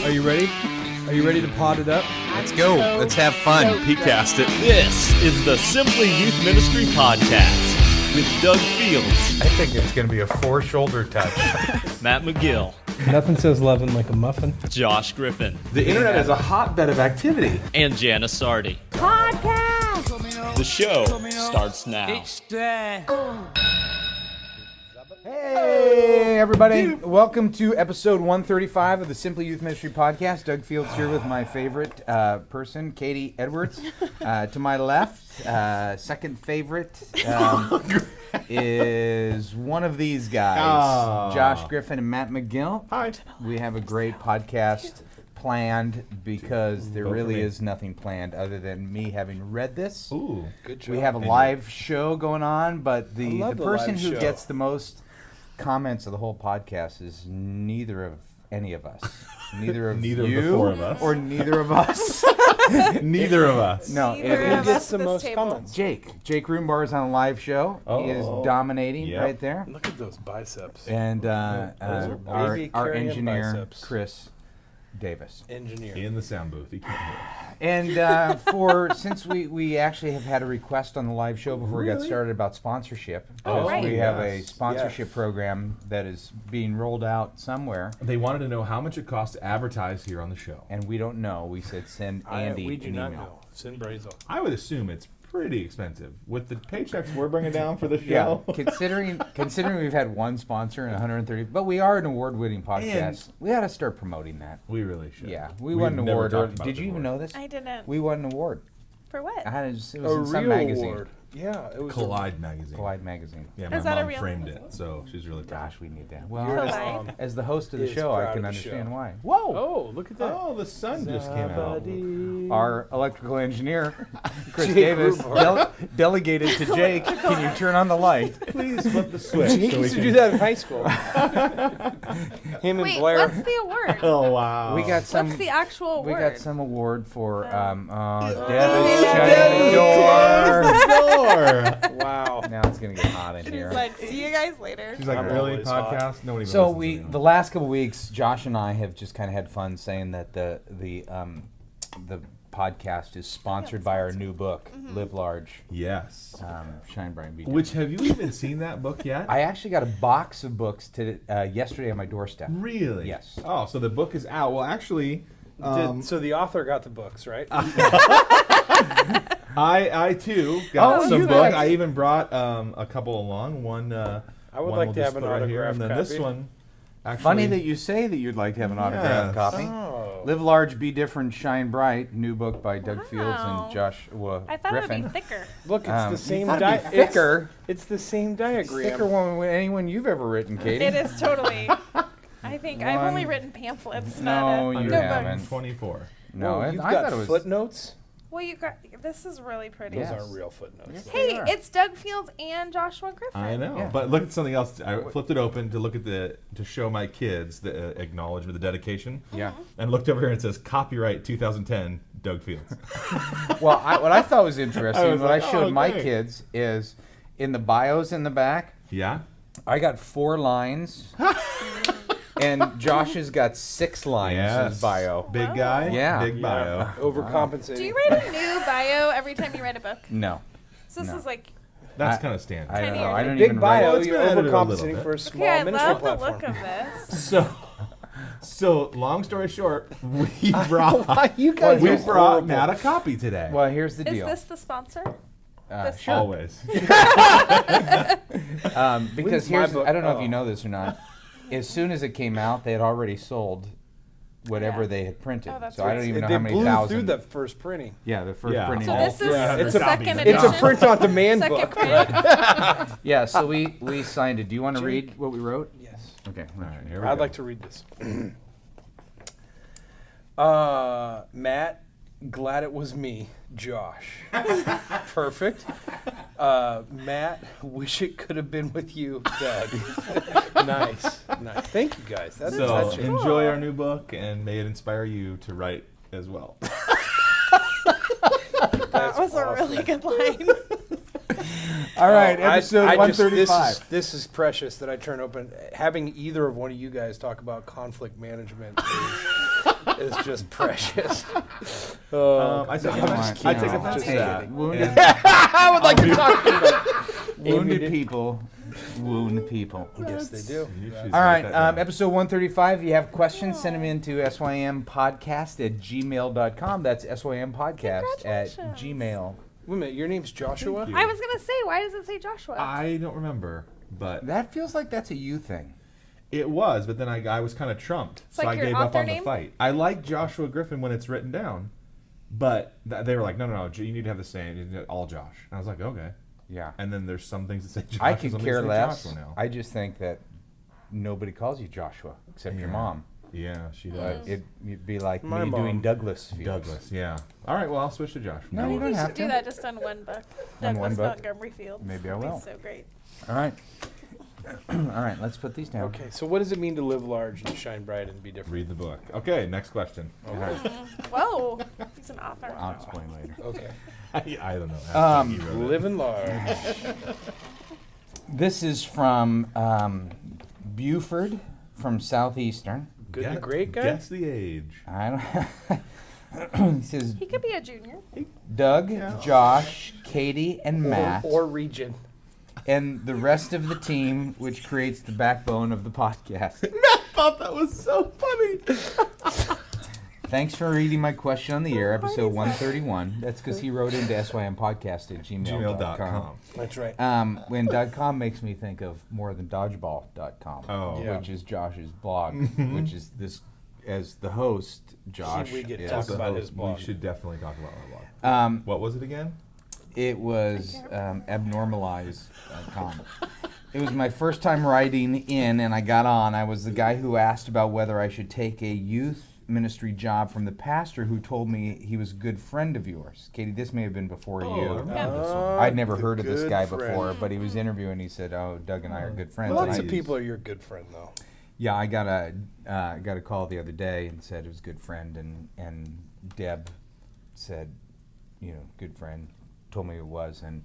Are you ready? Are you ready to pod it up? Let's go. Let's have fun. Peatcast it. This is the Simply Youth Ministry Podcast with Doug Fields, I think it's going to be a four-shoulder touch. Matt McGill, Nothing says loving like a muffin. Josh Griffin, The internet is a hotbed of activity. and Jana Sardi. Podcast! The show starts now. Hey, everybody. Welcome to episode 135 of the Simply Youth Ministry Podcast. Doug Fields here with my favorite person, Katie Edwards. To my left, second favorite is one of these guys, Josh Griffin and Matt McGill. Hi. We have a great podcast planned because there Vote for really me. is nothing planned other than me having read this. Ooh. Good job. We have a live show going on, but the love the person live who show. gets the most comments of the whole podcast is neither of any of us. Neither of Neither of you the four of us. or neither of us. Neither of us. No, Neither it of is Who us gets the at this most table. comments? Jake. Jake Roombar is on a live show. He is Oh. dominating Yep. right there. Look at those biceps. And are our baby-carrying engineer, biceps. Chris Davis. Engineer. In the sound booth. He can't hear us. And since we actually have had a request on the live show before we got started about sponsorship, because right. we have a Yes. sponsorship program that is being rolled out somewhere, They wanted to know how much it costs to advertise here on the show. and we don't know. We said send Andy we do an not email. know. Send Brazel. I would assume it's pretty expensive. With the paychecks we're bringing down for the Yeah, show. considering we've had one sponsor and 130, but we are an award-winning podcast. We ought to start promoting that. We really should. Yeah, we We've won an never award. talked about Did it you even before. know this? I didn't. We won an award. For what? It was A in some real magazine. award. Yeah, it was Collide magazine. Collide magazine. Yeah, Is my that a mom real framed magazine? it, so she's really proud. Gosh, we need that. Well, Your Collide. mom as the host of the is show, I proud can of the understand show. why. Whoa! Oh, look at that. Oh, the sun just came out. Our electrical engineer, Chris Jake Davis, Rubar. delegated to Jake. Can you turn on the light? Please flip the switch. He so we used to can- do that in high school. Him and Wait, Blair. what's the award? Oh, wow. We got some. What's the actual We award? got some award for Deb Oh, is shutting the door. Wow. Now it's gonna get hot in She's here. like, see you guys later. She's like, I'm really? always hot. Podcast? Nobody even So listens anymore. the last couple weeks, Josh and I have just kind of had fun saying that the podcast is sponsored by our new book, Live Large, Yes. Shine Bright, Be Which, Different. have you even seen that book yet? I actually got a box of books yesterday on my doorstep. Really? Yes. Oh, so the book is out. Well, actually, So the author got the books, right? I too got Oh, some you book. guys. I even brought a couple along. One. I would one like we'll to just have an throw right here, autographed and then this copy. one. Actually, Funny that you say that you'd like to have an autographed Yes. copy. Oh. Live Large, Be Different, Shine Bright, new book by Doug Fields Wow. and Josh I thought Griffin. it would be thicker. Look, it's the You same thought it'd be thicker. It's the same diagram. Thicker one than anyone you've ever written, Katie. It is totally. I think I've only One- written pamphlets, No, not you no haven't. books. 24. No, Whoa, you've I got thought it was. footnotes. Well, you got this is really pretty. Those Yes. aren't real footnotes. Yes. though. Hey, They are. it's Doug Fields and Joshua Griffin. I know, Yeah. but look at something else. I flipped it open to look at to show my kids the acknowledgement, the dedication. Yeah. And looked over here and it says copyright 2010 Doug Fields. Well, what I thought was interesting, I was what like, I showed my okay. kids is in the bios in the back, Yeah. I got 4 lines, and Josh has got 6 lines in his bio. Big guy. Yeah. Big bio. Overcompensating. Do you write a new bio every time you write a book? No, So this No. is like, That's I- kind of standard. I don't know. Tinier. I don't Big even bio, write. it's you're been edited a little overcompensating bit. for a okay, small I ministry love the platform. look of this. So long story short, we brought You guys we are brought horrible. Matt a copy today. Well, here's the Is deal. this the sponsor? this Sure. Always. Because When's my here's, book? I don't know if Oh. you know this or not. As soon as it came out, they had already sold whatever Yeah. they had printed. Oh, that's so I don't right. even know They how many blew thousand. through the first printing. Yeah, the first Yeah. printing. So all this is through. Yeah, the it's a second copy. edition. It's a print-on-demand Second book. print. Yeah, so we signed it. Do you want to read what we wrote? Yes. Okay. All right, here we I'd go. like to read this. Matt, glad it was me, Josh. Perfect. Matt, wish it could have been with you, Doug. Nice. Thank you guys. That's So touching. enjoy our new book, and may it inspire you to write as well. That was a really good line. All right, I- episode I just- 135. This is precious that I turn open. Having either of one of you guys talk about conflict management is is just precious. Oh, I take no, it. I'm Come just on, I take kidding. offense Just to Hey, that. wounded, I would like to talk to you about wounded people wound people. Yes, they do. You should All write right, that down. episode 135. If you have questions, send them in to sympodcast@gmail.com. That's sympodcast@gmail. Wait a minute, your name's Joshua? Thank I was gonna say, why does it say Joshua? I don't remember, but That feels like that's a you thing. it was. But then I was kind of trumped, so like I your gave up author on name? the fight. I like Joshua Griffin when it's written down, but they were like, no, you need to have the same, you need all Josh. And I was like, okay. Yeah. And then there's some things that say Josh. I and could some care things that say less. Joshua now. I just think that nobody calls you Joshua except your Yeah. mom. Yeah, she But does. it'd be like My me doing mom. Douglas. Fields. Douglas, yeah. All right, well, I'll switch to Josh. No, I you think don't you have should do to. that just on one book. On one Douglas book? Montgomery Fields. Maybe I It'd be will. so great. All right. All right, let's put these down. Okay, so what does it mean to live large and shine bright and be different? Read the book. Okay, next question. Whoa, he's an author. I'll explain later. Okay. I don't know. He wrote it. Living large. This is from Buford from Southeastern. Good to Guess- great guy? Guess the age. I don't. He says He could be a junior. Doug, Josh, Katie, and Matt, Or region. and the rest of the team, which creates the backbone of the podcast. I thought that was so funny. Thanks for reading my question on the air, episode 131. That's because he wrote into sympodcast@gmail.com. Gmail.com. That's right. When .com makes me think of more than dodgeball.com, Oh. Yeah. which is Josh's blog, which is this, as the host, Josh. We get is- talk about his blog. We should definitely talk about our blog. Um, What was it again? It was abnormalize.com. It was my first time writing in, and I got on. I was the guy who asked about whether I should take a youth ministry job from the pastor who told me he was a good friend of yours. Katie, this may have been before I you. remember this one. I'd never the heard of this good guy friend. before, but he was interviewing. He said, "Oh, Doug and I are good friends." And Lots I- of people are your good friend, though. Yeah, I got a call the other day and said it was a good friend, and Deb said, good friend, told me it was, and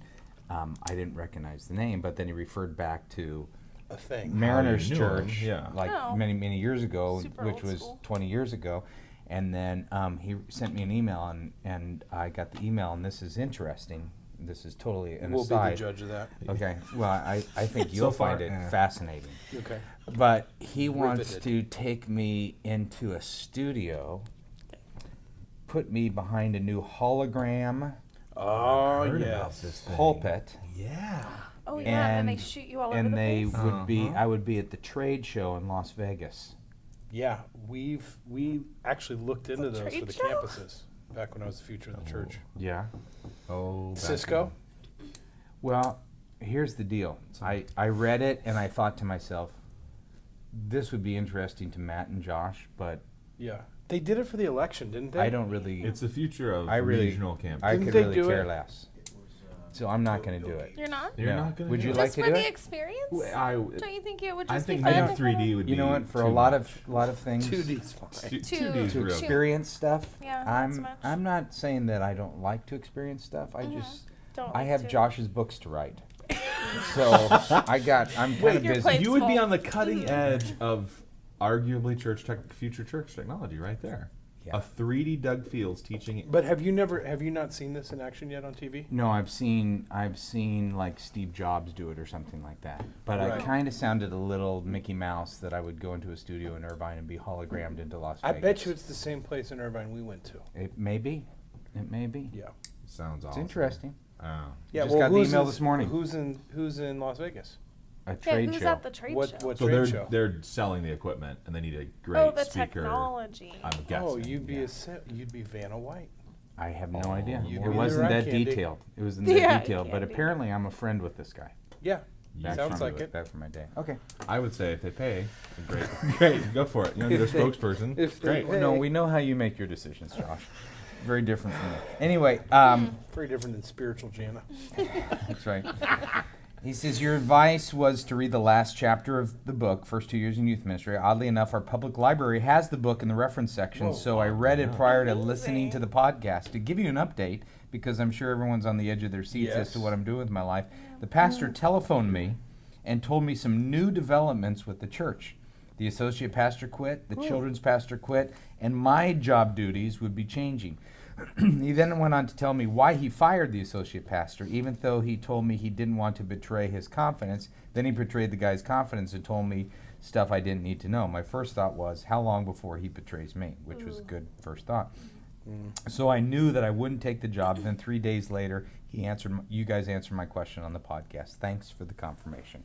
I didn't recognize the name, but then he referred back to A thing. Mariners you knew him, Church, yeah. like Oh. many years ago, Super which old was school. 20 years ago, and then he sent me an email, and I got the email, and this is interesting. This is totally an We'll be the aside. judge of that. Okay, well, I think So you'll far, find it yeah. fascinating. Okay. But he wants Riveted. to take me into a studio, put me behind a new hologram Oh, Heard about yes. this thing. pulpit, Yeah. Oh yeah, and they And- shoot you all over and the they place. would be. Uh-huh. I would be at the trade show in Las Vegas. Yeah, we actually looked into those for trade the show? campuses back when I was the future of the church. Yeah. Oh. back Cisco? then. Well, here's the deal. I read it and I thought to myself, this would be interesting to Matt and Josh, but Yeah. They did it for the election, didn't they? I don't really. It's the future of I really- regional campus. I Didn't could they really do care it? less. So I'm not going to do it. You're not? You're No. not gonna Would do you it? like Just to for do the it? experience? I Don't you think it would I just think be fun? maybe 3D would be. You know what? For a too lot much. of things, 2D's fine. 2D's to real. experience stuff. Yeah, not so much. I'm not saying that I don't like to experience stuff. I just Don't I like have to. Josh's books to write. So I'm kind of Your busy. plate's You would be full. on the cutting edge of arguably future church technology right there. Yeah. A 3D Doug Fields teaching. But have you not seen this in action yet on TV? No, I've seen like Steve Jobs do it or something like that. But Right. I kind of sounded a little Mickey Mouse that I would go into a studio in Irvine and be hologrammed into Las I Vegas. bet you it's the same place in Irvine we went to. It may be. It may be. Yeah. Sounds It's awesome. interesting. Oh. Yeah. Just got the who's email in- this morning. Who's in Las Vegas? A Yeah, trade who's show. at the trade What show? what So trade show? they're selling the equipment and they need a great Oh, the speaker. technology. I'm guessing. Oh, you'd be yeah. you'd be Vanna White. I have no Oh, idea. you'd It be the wasn't rock that candy. detailed. It wasn't that Yeah, detailed. But candy. apparently, I'm a friend with this guy. Yeah. Yeah. Sounds from like it. Back from my day. Okay. I would say if they pay, great, go for it. You know, you're a spokesperson. if they Great. pay. No, we know how you make your decisions, Josh. Very different from me. Anyway, Very different than spiritual Jana. that's right. He says, your advice was to read the last chapter of the book, First 2 Years in Youth Ministry. Oddly enough, our public library has the book in the reference section, so I read it prior to listening to the podcast. To give you an update, because I'm sure everyone's on the edge of their seats as to Yes. what I'm doing with my life, the pastor telephoned me and told me some new developments with the church. The associate pastor quit, the children's pastor quit, and my job duties would be changing. He then went on to tell me why he fired the associate pastor, even though he told me he didn't want to betray his confidence. Then he betrayed the guy's confidence and told me stuff I didn't need to know. My first thought was, how long before he betrays me? Which was a good first thought. So I knew that I wouldn't take the job. Then 3 days later, you guys answered my question on the podcast. Thanks for the confirmation.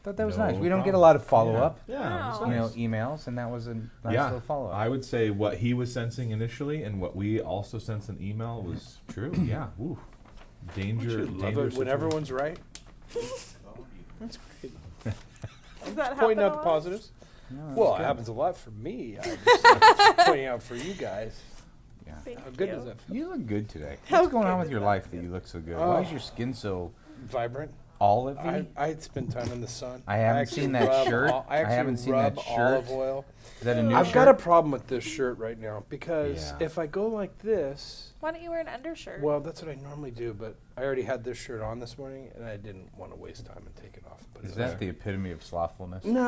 Thought that was No nice. We don't get a problem. lot of follow-up, Yeah, it was you know, nice. emails, and that was a nice Yeah, little follow-up. I would say what he was sensing initially and what we also sensed in email was true. Yeah, ooh, danger. Love danger it when situation. everyone's right. That's great. Does that Pointing happen out a the lot? positives. No, that's Well, it good. happens a lot for me. I'm just pointing out for you guys. Yeah. Thank How good you. does that feel? You look good today. How What's going on good with does your that life that you look so good? Why Oh. is your skin so Vibrant. olivey? I spend time in the sun. I haven't actually seen that rub shirt. I I actually haven't seen rub that shirt. olive oil. Is that a new I've shirt? got a problem with this shirt right now because Yeah. if I go like this, Why don't you wear an undershirt? well, that's what I normally do. But I already had this shirt on this morning, and I didn't want to waste time and take it off. But Is that the epitome of slothfulness? No,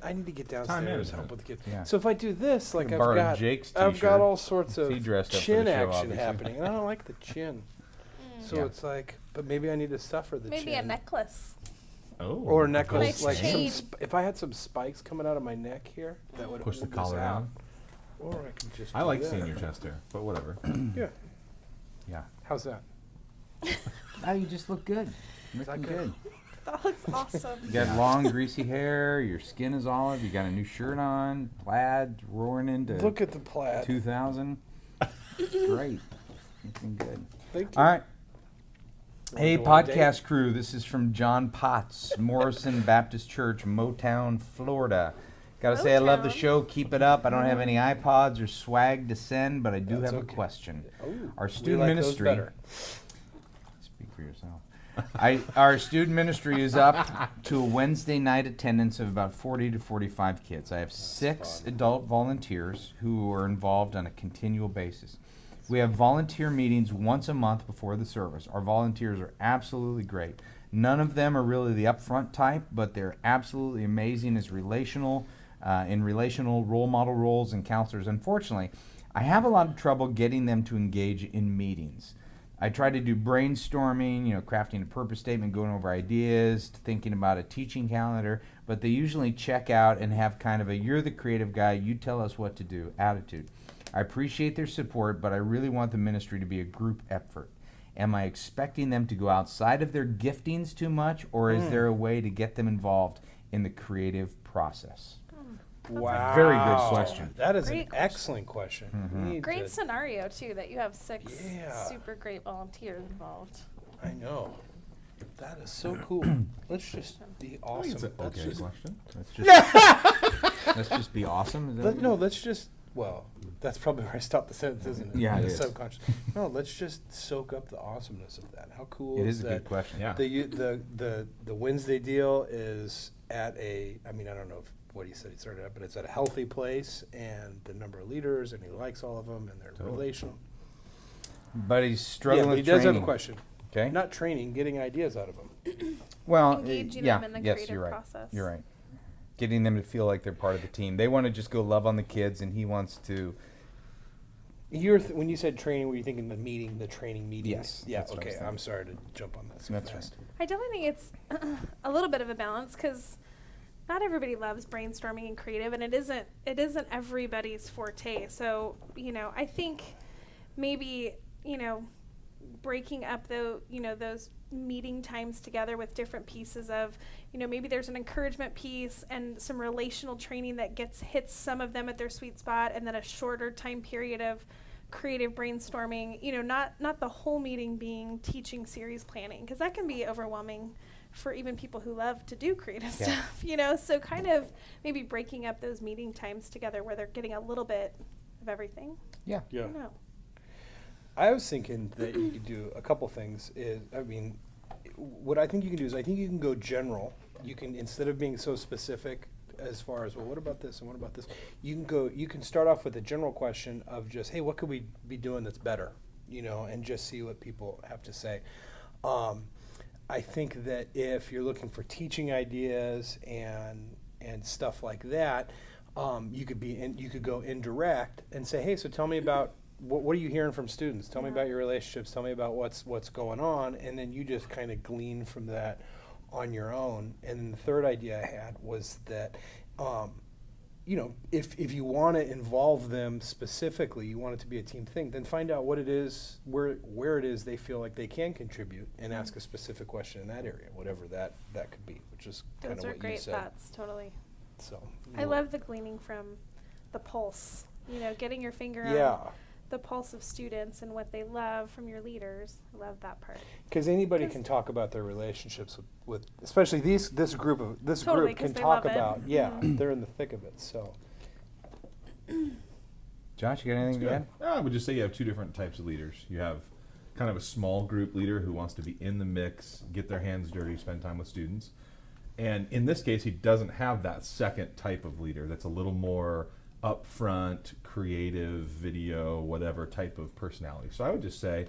I need to get downstairs, management. help with the kids. Yeah. So if I do this, like can I've borrow got, Jake's I've t-shirt. got all sorts of He dressed up for chin the show, action obviously. happening, and I don't like the chin. So Yeah. it's like, but maybe I need to suffer the Maybe chin. a necklace. Oh, Or a necklace, Nice like chain. if I had some spikes coming out of my neck here, that would push the hold this collar out. down. Or I could just. I do like that. seeing your chest hair, but whatever. Yeah. Yeah. How's that? Oh, you just look good. Looking good? good. That looks awesome. You got long, greasy hair. Your skin is olive. You got a new shirt on. Plaid roaring into Look at the plaid. 2000. Great. Looking good. Thank you. All right. Wanna Hey, go on a date? podcast crew. This is from John Potts, Morrison Baptist Church, Motown, Florida. Gotta say, I love the Motown. show. Keep it up. I don't have any iPods or swag to send, but I do That's have a okay. question. Ooh, Our we student like those ministry. better. Speak for yourself. Our student ministry is up to a Wednesday night attendance of about 40 to 45 kids. I have 6 adult volunteers who are involved on a continual basis. We have volunteer meetings once a month before the service. Our volunteers are absolutely great. None of them are really the upfront type, but they're absolutely amazing as relational role model roles and counselors. Unfortunately, I have a lot of trouble getting them to engage in meetings. I try to do brainstorming, crafting a purpose statement, going over ideas, thinking about a teaching calendar, but they usually check out and have kind of a "you're the creative guy, you tell us what to do" attitude. I appreciate their support, but I really want the ministry to be a group effort. Am I expecting them to go outside of their giftings too much, or is there a way to get them involved in the creative process? Wow. Very good question. That is Great an question. excellent question. We need Great to- scenario too that you have 6 Yeah. super great volunteers involved. I know. That is so cool. Let's just be I think it's awesome. an Let's okay just, question. Let's just be awesome. Is that no, let's just. Well, that's probably where I stopped the sentence, isn't it? Yeah, it The is. subconscious. No, let's just soak up the awesomeness of that. How cool It is is a that? good question. Yeah. The Wednesday deal is at a. I mean, I don't know what he said he started at, but it's at a healthy place, and the number of leaders, and he likes all of them, and they're relational. But he's Yeah, struggling but he with does have training. a question. Okay. Not training, getting ideas out of them. Well, Engaging yeah, them in the yes, creative you're right. process. You're right. Getting them to feel like they're part of the team. They want to just go love on the kids, and he wants to. When you said training, were you thinking the training meetings? Yes, Yeah. that's what I was Okay. thinking. I'm sorry to jump on that so That's fast. I definitely think it's a little bit of a balance because not everybody loves brainstorming and creative, and it isn't everybody's forte. So I think maybe breaking up those meeting times together with different pieces of maybe there's an encouragement piece and some relational training that hits some of them at their sweet spot, and then a shorter time period of creative brainstorming, not the whole meeting being teaching series planning, because that can be overwhelming for even people who love to do creative stuff, so kind of maybe breaking up those meeting times together where they're getting a little bit of everything. Yeah. Yeah. I don't know. I was thinking that you could do a couple things. What I think you can do is I think you can go general. You can, instead of being so specific as far as, well, what about this and what about this? You can start off with a general question of just, hey, what could we be doing that's better? And just see what people have to say. I think that if you're looking for teaching ideas and stuff like that, You could go indirect and say, hey, so tell me about what are you hearing from students? Tell me about your relationships. Tell me about what's going on, and then you just kind of glean from that on your own. And then the third idea I had was that, if you want to involve them specifically, you want it to be a team thing, then find out what it is, where it is they feel like they can contribute, and ask a specific question in that area, whatever that could be, which is kind of Those are what you great said. thoughts, totally. So I love the gleaning from the pulse, getting your finger Yeah. on the pulse of students and what they love from your leaders. I love that part. Because anybody can talk about their relationships with especially this group Totally, group 'cause can they talk love it. about they're in the thick of it. So Josh, you got anything to add? I would just say you have two different types of leaders. You have kind of a small group leader who wants to be in the mix, get their hands dirty, spend time with students. And in this case, he doesn't have that second type of leader that's a little more upfront, creative, video, whatever type of personality. So I would just say,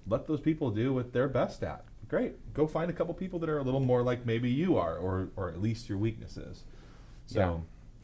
let those people do what they're best at. Great. Go find a couple people that are a little more like maybe you are, or at least your weaknesses. So Yeah.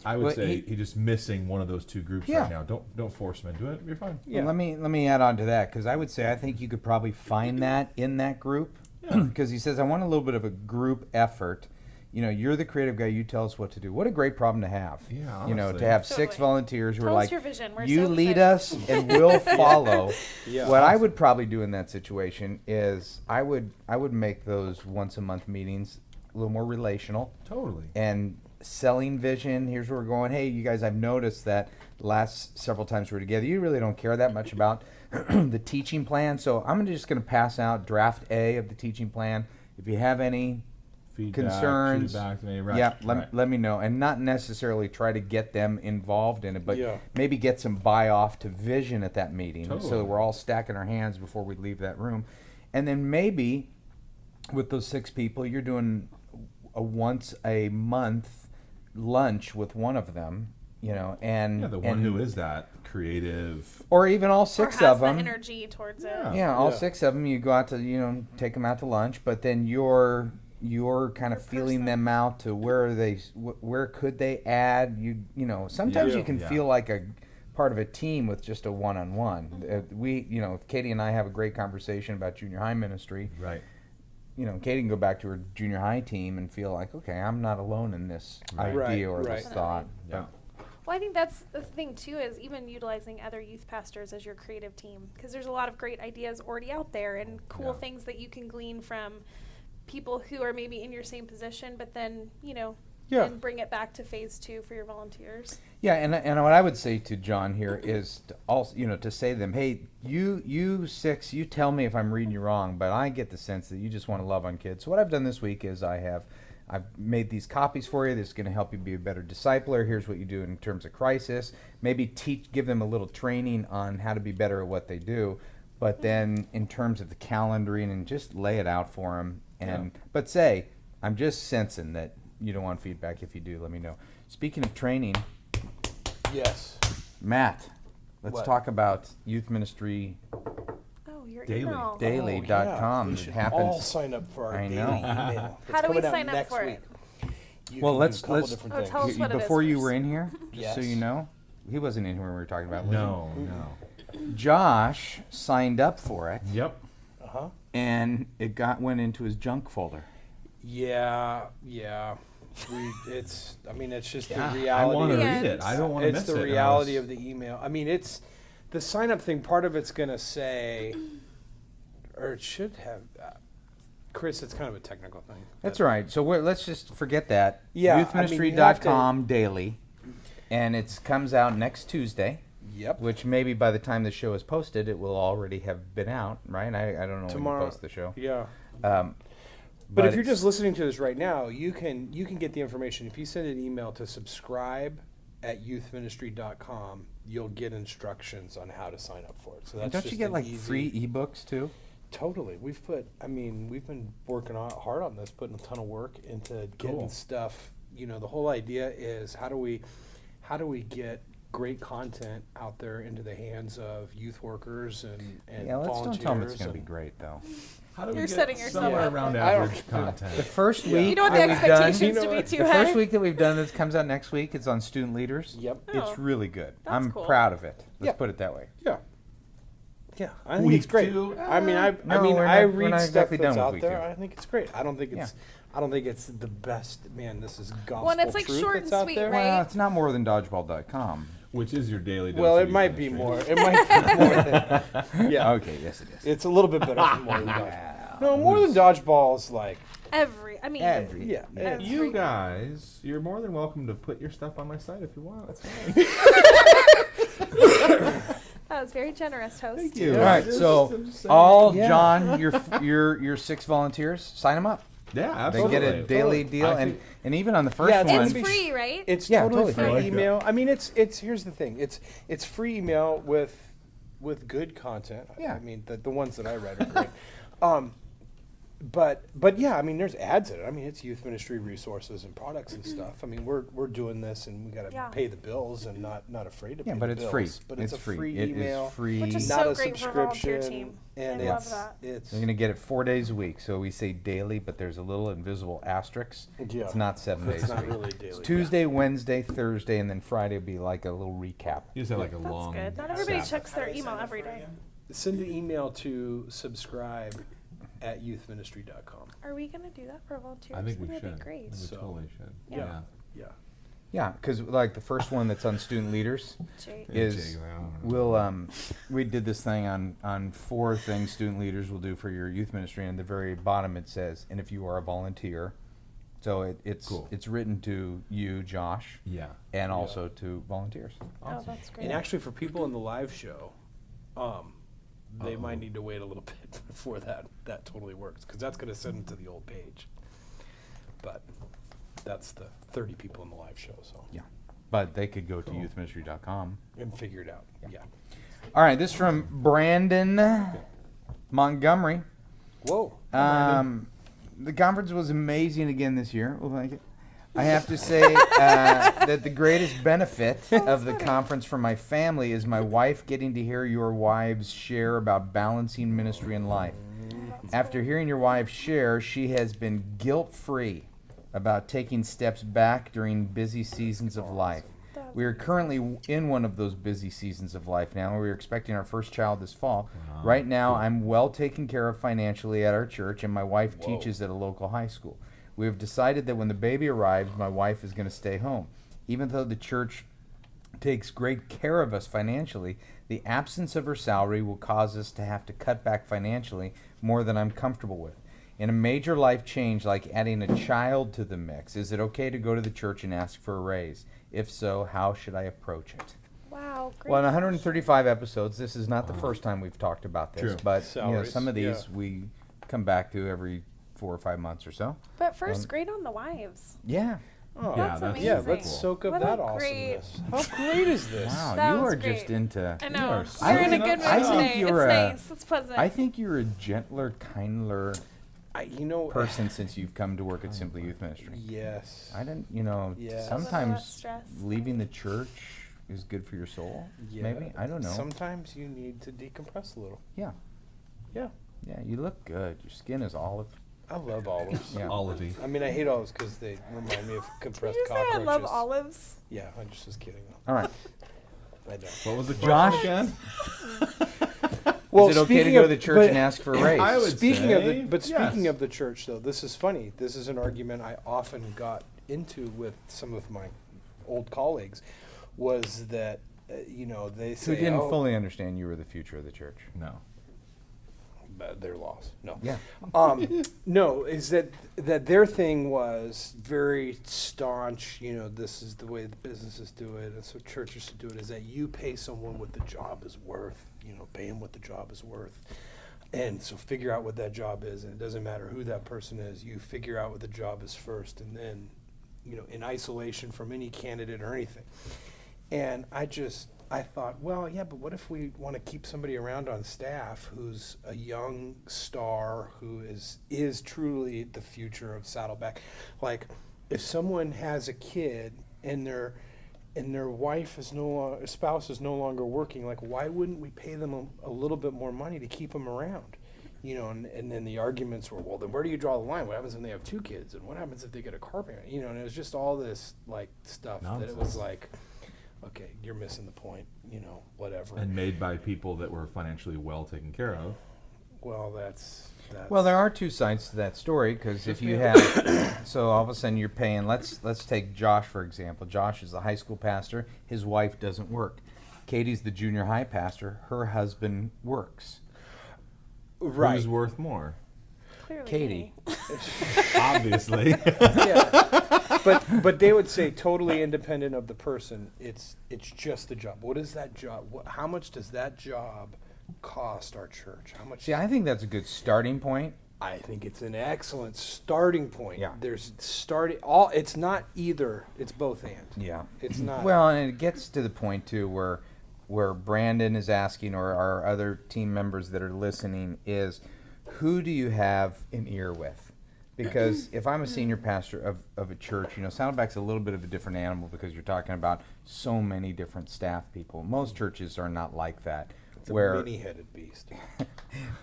I would Well, say he's just missing one of those two groups Yeah. right now. Don't force him into it. You're fine. Well, let me add on to that, because I would say I think you could probably find that in that group, because he says I want a little bit of a group effort. You're the creative guy. You tell us what to do. What a great problem to have. Yeah, to honestly. have 6 Totally. volunteers who Tell are us like, your vision. We're you so lead excited." us and we'll follow. Yeah. What I would probably do in that situation is I would make those once a month meetings a little more relational. Totally. And selling vision. Here's where we're going. Hey, you guys, I've noticed that the last several times we're together, you really don't care that much about the teaching plan. So I'm just going to pass out draft A of the teaching plan. If you have any concerns, feedback, right, yeah, right. let me know. And not necessarily try to get them involved in it, but Yeah. maybe get some buy-off to vision at that meeting, so Totally. that we're all stacking our hands before we leave that room. And then maybe with those 6 people, you're doing a once a month lunch with one of them, and the one who is that creative. or even all Or 6 has of the them. energy towards it. Yeah, all Yeah. 6 of them. You go out to take them out to lunch, but then you're kind of feeling them out to where are they, where could they add. Sometimes Yeah. you can Yeah. feel like a part of a team with just a one-on-one. If Katie and I have a great conversation about junior high ministry, Right. Katie can go back to her junior high team and feel like, okay, I'm not alone in this Right. idea or Right. this thought. Yeah. Well, I think that's the thing too, is even utilizing other youth pastors as your creative team, because there's a lot of great ideas already out there and cool Yeah. things that you can glean from people who are maybe in your same position, but then Yeah. and bring it back to phase 2 for your volunteers. Yeah, and what I would say to John here is to also, to say to them, hey, you 6, you tell me if I'm reading you wrong, but I get the sense that you just want to love on kids. So what I've done this week is I've made these copies for you. This is going to help you be a better discipler. Here's what you do in terms of crisis. Maybe give them a little training on how to be better at what they do. But then in terms of the calendaring, and just lay it out for them. But say, I'm just sensing that you don't want feedback. If you do, let me know. Speaking of training, Yes. Matt, let's What? talk about youth ministry Oh, your Daily. email. daily.com. We It should happens. all sign up for our I daily know. email. It's How do we coming out sign up next for week. it? You Well, can let's- do a couple let's- different Oh, things. tell us what it is Before you first. were in here, just so Yes. you know, he wasn't in here when we were talking about it, was No. he? Josh signed up for it, Yep. and it went into his junk folder. Yeah. It's just Yeah, the I reality. want to Yeah. read it. I don't want to miss It's it. the And I reality was- of the email. It's the sign up thing. Part of it's going to say, or it should have, Chris, it's kind of a technical thing. That's all right. So let's just forget that. Yeah, Youthministry.com daily, and it comes out next Tuesday. Yep. Which maybe by the time the show is posted, it will already have been out, right? I don't know Tomorrow. when you post the show. Yeah. But If you're it's- just listening to this right now, you can get the information. If you send an email to subscribe@youthministry.com, you'll get instructions on how to sign up for it. So that's don't just you get an like easy, free ebooks too? Totally. We've been working hard on this, putting a ton of work into getting Cool. stuff. The whole idea is how do we get great content out there into the hands of youth workers and Yeah, let's volunteers. don't tell them it's going to be and- great, though. How do we You're get setting yourself somewhere up. around I don't- average content? The first week You don't want the that we've done, expectations to be too the high. first week that we've done this comes out next week. It's on student leaders. Yep. Oh, It's really good. that's I'm cool. proud of it. Let's Yeah. put it that way. Yeah. Yeah, I think Week it's great. two? I mean, I No, mean, we're I not- we're read not stuff exactly that's done with out week there. two. I think it's great. I don't think Yeah. it's. I don't think it's the best. Man, this is gospel Well, and it's like truth short that's and out sweet, there. right? Well, it's not more than dodgeball.com. Which is your daily dose Well, of it youth might be ministry. more. It might be more than. Yeah. Okay, yes, it is. It's a little bit better than more than dodgeball. No, more than dodgeball is like. Yeah. Yeah. Every- You guys, you're more than welcome to put your stuff on my site if you want. That's fine. That was very generous, host. Thank you. All right, I'm so just saying. all Yeah. John, your 6 volunteers, sign them up. Yeah, They absolutely. get a daily deal, I and think- and even on the first Yeah, it's one, It's Be- free, right? It's Yeah, totally totally free free. I like email. I mean, it's here's the thing. It's free email with good content. Yeah. I mean, the ones that I read are great. But yeah, I mean, there's ads in it. I mean, it's youth ministry resources and products and stuff. I mean, we're doing this and we got to Yeah. pay the bills and not afraid to yeah, pay but the it's bills. free. But it's a free It email. is free. Which is Not so a great for a volunteer subscription, team. and I it's love that. it's You're gonna get it 4 days a week. So we say daily, but there's a little invisible asterisk. Yeah. It's not 7 days it's a not week. really daily. It's Tuesday, Wednesday, Thursday, and then Friday would be like a little recap. You just have like a That's long. good. Not everybody Sabbath. checks their email every day. Send an email to subscribe@youthministry.com. Are we going to do that for volunteers? I think we That'd should. be great. I think we So, totally should. yeah. Yeah. Yeah, because like the first one that's on student leaders Jake. is Jake, I don't know. we'll we did this thing on 4 things student leaders will do for your youth ministry, and at the very bottom it says, and if you are a volunteer, so it's Cool. it's written to you, Josh, Yeah. and also to volunteers. Oh, that's great. And actually, for people in the live show, they might need to wait a little bit before that totally works, because that's going to send them to the old page. But that's the 30 people in the live show, so Yeah, but they could go to youthministry.com. and figure it out. Yeah. All right, this from Brandon Montgomery. Whoa. The conference was amazing again this year. Well, thank you. I have to say that the greatest benefit of the conference for my family is my wife getting to hear your wives share about balancing ministry and life. After hearing your wife share, she has been guilt-free about taking steps back during busy seasons of life. We are currently in one of those busy seasons of life now. We are expecting our first child this fall. Right now, I'm well taken care of financially at our church, and my wife teaches at a local high school. We have decided that when the baby arrives, my wife is going to stay home. Even though the church takes great care of us financially, the absence of her salary will cause us to have to cut back financially more than I'm comfortable with. In a major life change like adding a child to the mix, is it okay to go to the church and ask for a raise? If so, how should I approach it? Wow, great. Well, in 135 episodes, this is not the first time we've talked about this, True. but Salaries, some of these yeah. we come back to every 4 or 5 months or so. But first, great on the wives. Yeah. Oh, Yeah, That's that's amazing. yeah, let's soak up What a that great- awesomeness. How great is this? Wow, That you was are just great. into. I know. are You're so in a good. good mood I think today. you're It's a- nice. It's pleasant. I think you're a gentler, kindler You know, person since you've come to work at Simply Youth Ministry. yes. I didn't, Yeah. Some of that sometimes stress. leaving the church is good for your soul. Yeah. Maybe, I don't know. Sometimes you need to decompress a little. Yeah, Yeah. yeah, you look good. Your skin is olive. I love olives. Yeah. Olivey. I mean, I hate olives because they remind me of Did compressed you say I cockroaches. love olives? Yeah, I just was kidding. All right. I don't. What was the Josh? question again? Is it okay to go to the church and ask for a raise? I would Speaking of say the, but speaking yes. of the church, though, this is funny. This is an argument I often got into with some of my old colleagues. Was that they Who say didn't fully understand you were the future of the church. No. but their loss. No. Yeah. No, is that their thing was very staunch. This is the way the businesses do it, and so churches should do it. Is that you pay someone what the job is worth? Pay them what the job is worth, and so figure out what that job is. And it doesn't matter who that person is. You figure out what the job is first, and then, in isolation from any candidate or anything. And I thought, well, yeah, but what if we want to keep somebody around on staff who's a young star who is truly the future of Saddleback? Like, if someone has a kid and and their spouse is no longer working, like, why wouldn't we pay them a little bit more money to keep them around? And then the arguments were, well, then where do you draw the line? What happens when they have 2 kids? And what happens if they get a car payment? And it was just all this, like, stuff that it was like, okay, you're missing the point, whatever. And made by people that were financially well taken care of. Well, that's Well, there are 2 sides to that story, because if you have, so all of a sudden you're paying, let's take Josh, for example. Josh is the high school pastor. His wife doesn't work. Katie's the junior high pastor. Her husband works. right. Who's worth more? Clearly Katie. me. Obviously. Yeah. But they would say totally independent of the person. It's just the job. What is that job? How much does that job cost our church? How much? See, I think that's a good starting point. I think it's an excellent starting point. Yeah. There's it's not either, it's both and. Yeah. It's not. Well, and it gets to the point, too, where Brandon is asking, or our other team members that are listening, is who do you have an ear with? Because if I'm a senior pastor of a church, Saddleback's a little bit of a different animal, because you're talking about so many different staff people. Most churches are not like that. It's a where many-headed beast.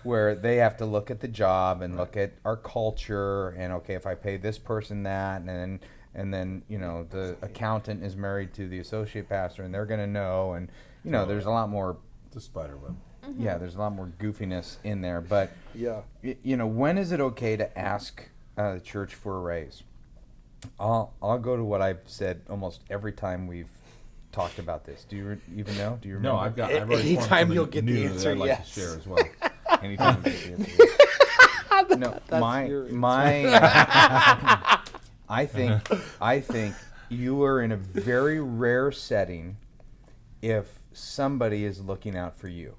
where they have to look at the job and look at our culture, and okay, if I pay this person that, and then the accountant is married to the associate pastor, and they're going to know, and there's a lot more. It's a spider web. Yeah, there's a lot more goofiness in there, but Yeah. when is it okay to ask the church for a raise? I'll go to what I've said almost every time we've talked about this. Do you even know? Do you remember? No, I've already formed Anytime something you'll get the new answer, that I'd like yes. to share as well. Anytime we get the answer. No, I think you are in a very rare setting if somebody is looking out for you.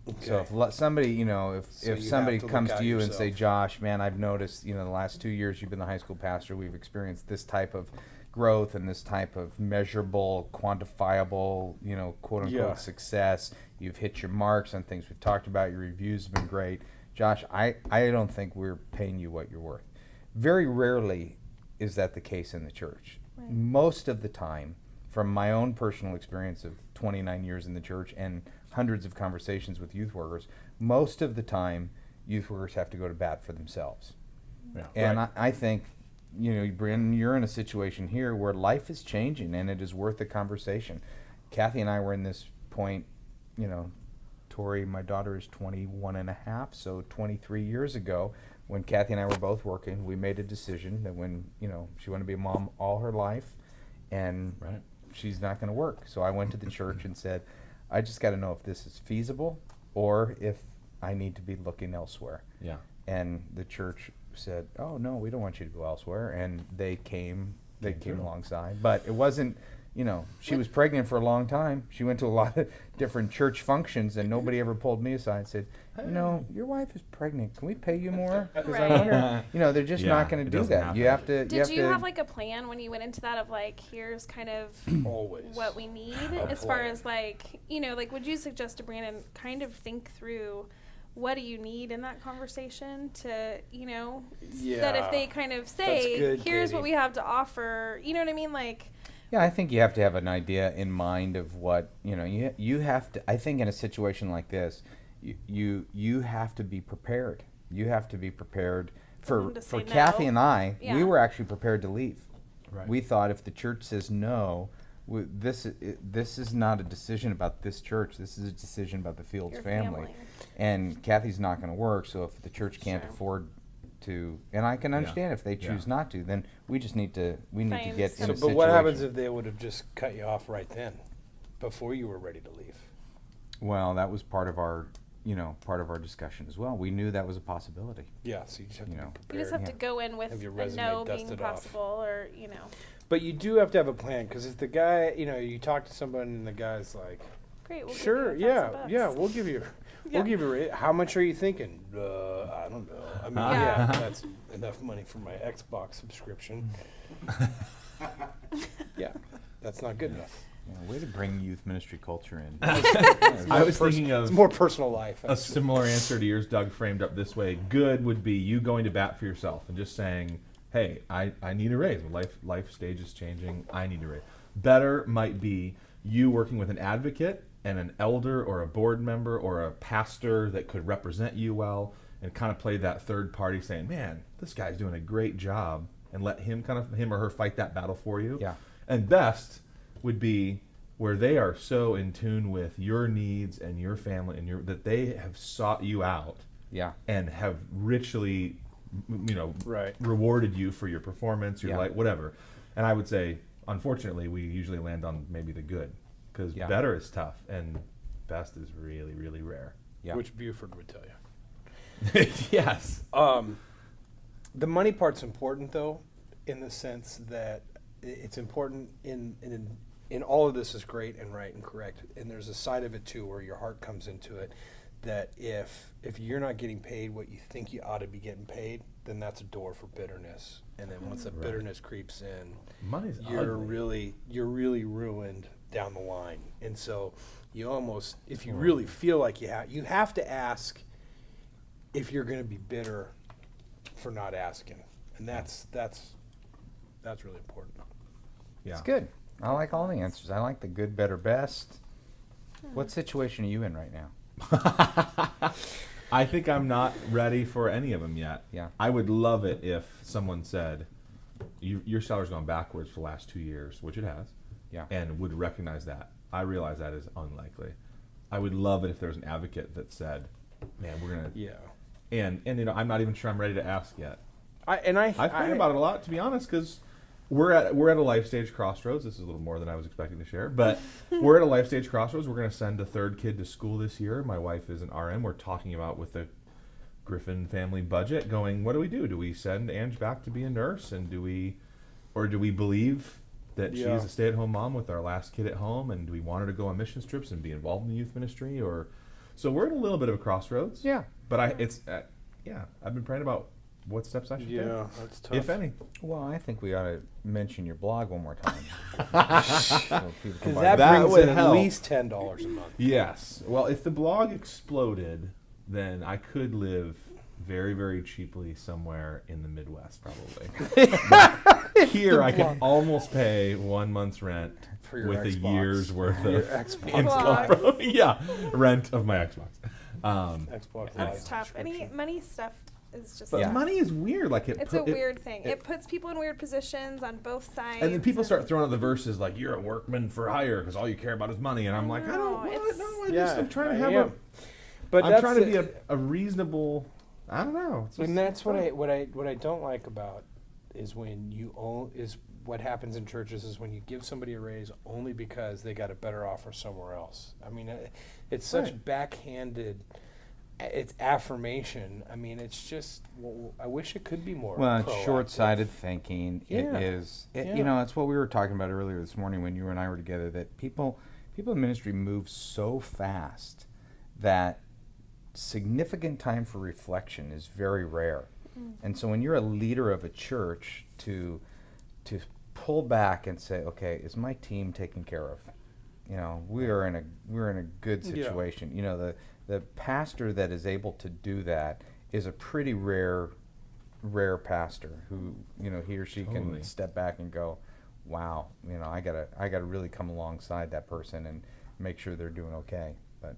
Okay. So if somebody, So if you somebody have to look comes out to you and say, yourself. Josh, man, I've noticed, the last 2 years you've been the high school pastor, we've experienced this type of growth and this type of measurable, quantifiable, quote unquote Yeah. success. You've hit your marks on things we've talked about. Your reviews have been great. Josh, I don't think we're paying you what you're worth. Very rarely is that the case in the church. Right. Most of the time, from my own personal experience of 29 years in the church and hundreds of conversations with youth workers, most of the time youth workers have to go to bat for themselves. Yeah. And Right. I think, Brandon, you're in a situation here where life is changing and it is worth a conversation. Kathy and I were in this point, Tori, my daughter, is 21 and a half, so 23 years ago, when Kathy and I were both working, we made a decision that when, she wanted to be a mom all her life, and Right. she's not going to work. So I went to the church and said, I just got to know if this is feasible or if I need to be looking elsewhere. Yeah. And the church said, oh, no, we don't want you to go elsewhere. And they came alongside. But it wasn't, she was pregnant for a long time. She went to a lot of different church functions, and nobody ever pulled me aside and said, your wife is pregnant. Can we pay you more? Because I Right. wonder, they're just Yeah, not going it to do doesn't that. happen. You have to. Did you have like a plan when you went into that of like, here's kind of Always. what we need A as far plan. as like, would you suggest to Brandon kind of think through what do you need in that conversation to, that Yeah. if they kind of say, good, here's Katie. what we have to offer, you know what I mean? Like, Yeah, I think you have to have an idea in mind of what you have to. I think in a situation like this, you have to be prepared. You have to be prepared For them for to say Kathy no. and I. Yeah. We were actually prepared to leave. Right. We thought if the church says no, this is not a decision about this church. This is a decision about the Fields your family. family. And Kathy's not going to work. So if the church can't Sure. afford to, and I can understand if they choose not to, then we just need to Find get some- in a But situation. what happens if they would have just cut you off right then, before you were ready to leave? Well, that was part of our discussion as well. We knew that was a possibility. Yeah, so you just have to be You prepared. just have to go in with Have your a resume no being dusted off. possible or, But you do have to have a plan, because if the guy, you talk to someone and the guy's like, great, we'll sure, give you $1,000 yeah, we'll give you, how much are you thinking? I don't know. I mean, yeah, that's enough money for my Xbox subscription. Yeah, that's not good enough. Yeah, way to bring youth ministry culture in. I was thinking It's of more personal life. a similar answer to yours, Doug, framed up this way. Good would be you going to bat for yourself and just saying, hey, I need a raise. Life stage is changing. I need a raise. Better might be you working with an advocate and an elder or a board member or a pastor that could represent you well and kind of play that third party saying, man, this guy's doing a great job, and let him or her fight that battle for you. Yeah. And best would be where they are so in tune with your needs and your family and that they have sought you out Yeah. and have richly, Right. rewarded you for your performance, your Yeah. life, whatever. And I would say, unfortunately, we usually land on maybe the good, because Yeah. better is tough and best is really, really rare. Yeah. Which Buford would tell you. Yes. The money part's important, though, in the sense that it's important in all of this is great and right and correct. And there's a side of it, too, where your heart comes into it, that if you're not getting paid what you think you ought to be getting paid, then that's a door for bitterness. And then once that bitterness creeps in, Money's you're ugly. really ruined down the line. And so you almost, if you really feel like you have to ask if you're going to be bitter for not asking. And that's really important. Yeah. It's good. I like all the answers. I like the good, better, best. What situation are you in right now? I think I'm not ready for any of them yet. Yeah. I would love it if someone said, your salary's gone backwards for the last 2 years, which it has, Yeah. and would recognize that. I realize that is unlikely. I would love it if there was an advocate that said, man, we're going to... Yeah. And I'm not even sure I'm ready to ask yet. I've thought I about it a lot, to be honest, because we're at a life stage crossroads. This is a little more than I was expecting to share, but we're at a life stage crossroads. We're going to send a third kid to school this year. My wife is an RN. We're talking about with the Griffin family budget going, what do we do? Do we send Ange back to be a nurse, and do we believe that Yeah. she's a stay-at-home mom with our last kid at home, and do we want her to go on mission trips and be involved in the youth ministry? Or so we're at a little bit of a crossroads. Yeah. But I've been praying about what steps I should take, that's tough. if any. Well, I think we ought to mention your blog one more time. So people can Because buy that it. That brings would in at help. least $10 a month. Yes. Well, if the blog exploded, then I could live very, very cheaply somewhere in the Midwest, probably. But here, I can almost pay 1 month's rent For your with a Xbox. year's worth Your of Xbox. income rent of my Xbox. Xbox That's Live tough. Any subscription. money stuff is just. But Yeah. money is weird. Like It's a weird thing. It puts people in weird positions on both sides. And then people start throwing out the verses like, "You're a workman for hire because all you care about is money," and I'm like, "I don't. No, it's- I'm trying to have am. a. But I'm that's trying to be the- a reasonable. I don't know. It's And just- that's what I don't like about is when what happens in churches is when you give somebody a raise only because they got a better offer somewhere else. I mean, it's such Right. backhanded. It's affirmation. I mean, it's just. Well, I wish it could be more. Well, it's proactive. short-sighted thinking. Yeah. It is. Yeah. You know, it's what we were talking about earlier this morning when you and I were together. That people in ministry move so fast that significant time for reflection is very rare. And so, when you're a leader of a church, to pull back and say, "Okay, is my team taken care of?" You know, we're in a good Yeah. situation. You know, the pastor that is able to do that is a pretty rare pastor who, you know, he or she Totally. can step back and go, wow, you know, I gotta really come alongside that person and make sure they're doing okay. But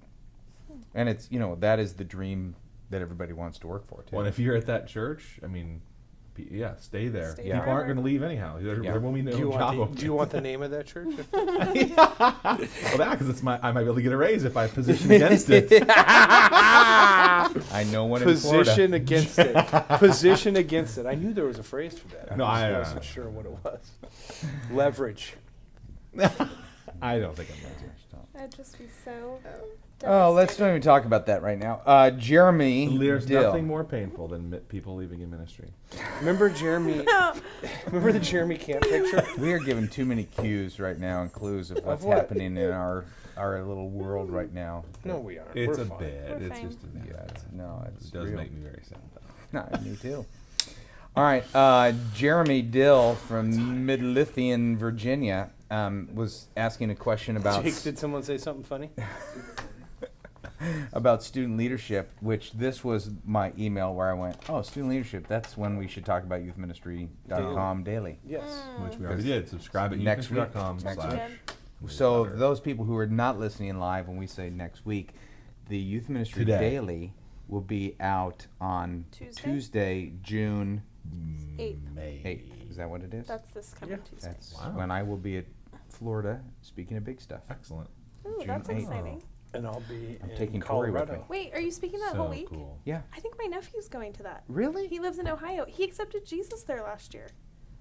and it's, you know, that is the dream that everybody wants to work for too. Well, if you're at that church, I mean, stay there. Stay People forever. aren't going to leave anyhow. There will be no Do you, job want do you want the name of that church? Well, that because I might be able to get a raise if I position against it. I know one in Florida. Position against it. Position against it. I knew there was a phrase for that. No, I I- just wasn't sure what it was. Leverage. I don't think I'm going to. I'd just be so. Oh, let's devastated. not even talk about that right now. Jeremy There's Dill. nothing more painful than people leaving in ministry. Remember Jeremy? Remember the Jeremy Camp picture? We are giving too many cues right now and clues of what's what? happening in our little world right now. No, we aren't. It's We're a fine. bit. We're It's fine. just a Yeah, it's It does real. make me very sad, though. No, me too. All right, Jeremy Dill from Midlothian, Virginia, was asking a question about. Jake, did someone say something funny? about student leadership, which this was my email where I went, oh, student leadership, that's when we should talk about youthministry.com daily. Yes. Which we already did. Subscribe at Next week. youthministry.com/. So those people who are not listening live when we say next week, the Youth Ministry Today. Daily will be out on Tuesday, June 8th. Is that what it is? That's this coming Tuesday. That's Wow. when I will be at Florida speaking of big stuff. Excellent. Ooh, June that's 8th. exciting. And I'll be I'm in taking Tori with Colorado. me. Wait, are you speaking that whole week? Cool. Yeah. I think my nephew's going to that. Really? He lives in Ohio. He accepted Jesus there last year.